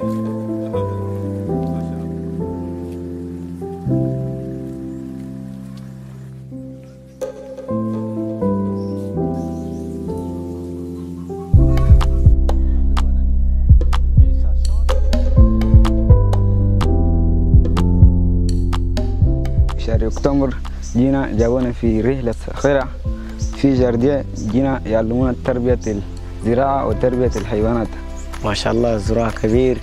شهر أكتوبر جينا جابونا في رحلة خيرة في جاردية جينا يعلمونا تربية الزراعة وتربية الحيوانات. ما شاء الله الزراعة كبير،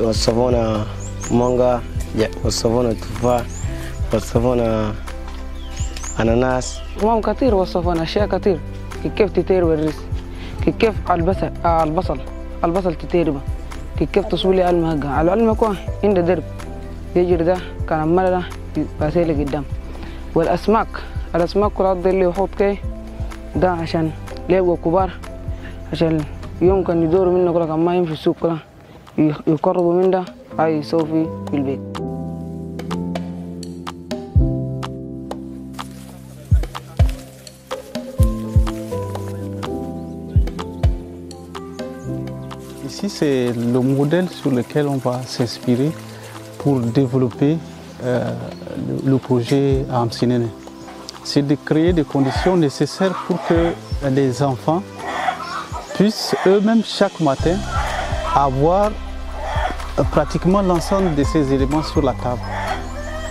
وصفونا مانجا، وصفونا تفاح، وصفونا أناناس. تمام كثير، وصفونا أشياء كثير كيف تتير الرز، كيف البصل تتيربه، كيف تصولي المهجة على العلم كون عند درب يجري ده كان عمال ده باسيل قدام. والأسماك كلها اللي وحوط كي ده عشان ليبقوا كبار، عشان يوم كان يدوروا منه كلها كان ما يمشي السوق كلها يقربوا من ده هاي يسوي في البيت. Ici, c'est le modèle sur lequel on va s'inspirer pour développer le projet à Amsinene. C'est de créer des conditions nécessaires pour que les enfants puissent eux-mêmes chaque matin avoir pratiquement l'ensemble de ces éléments sur la table.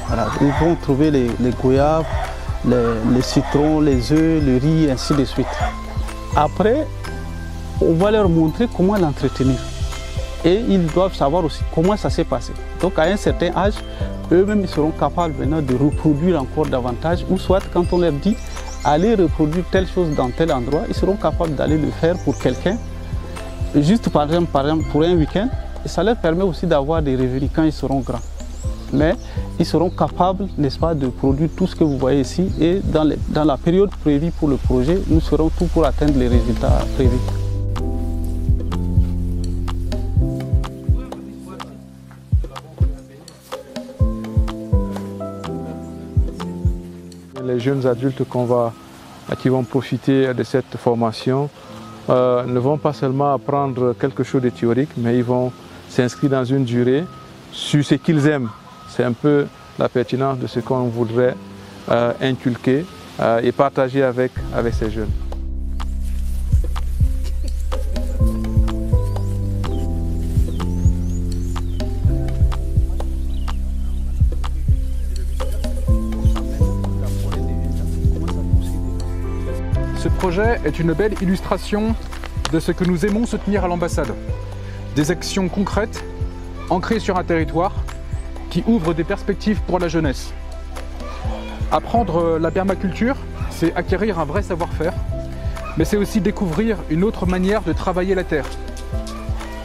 Voilà. Ils vont trouver les goyaves, les citrons, les œufs, le riz, ainsi de suite. Après, on va leur montrer comment l'entretenir. Et ils doivent savoir aussi comment ça s'est passé. Donc à un certain âge, eux-mêmes ils seront capables maintenant de reproduire encore davantage, ou soit quand on leur dit allez reproduire telle chose dans tel endroit, ils seront capables d'aller le faire pour quelqu'un, juste par exemple pour un week-end, et ça leur permet aussi d'avoir des revenus quand ils seront grands. Mais ils seront capables, n'est-ce pas, de produire tout ce que vous voyez ici, et dans la période prévue pour le projet, nous ferons tout pour atteindre les résultats prévus. Les jeunes adultes qui vont profiter de cette formation ne vont pas seulement apprendre quelque chose de théorique, mais ils vont s'inscrire dans une durée sur ce qu'ils aiment. C'est un peu la pertinence de ce qu'on voudrait inculquer et partager avec ces jeunes. Ce projet est une belle illustration de ce que nous aimons soutenir à l'ambassade. Des actions concrètes, ancrées sur un territoire, qui ouvrent des perspectives pour la jeunesse. Apprendre la permaculture, c'est acquérir un vrai savoir-faire, mais c'est aussi découvrir une autre manière de travailler la terre.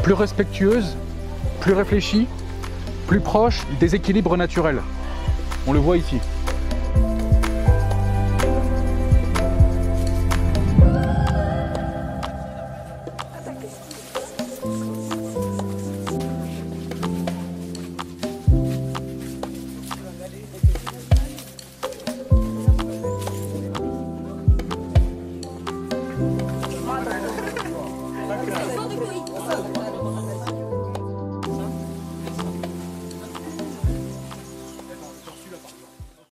Plus respectueuse, plus réfléchie, plus proche des équilibres naturels. On le voit ici.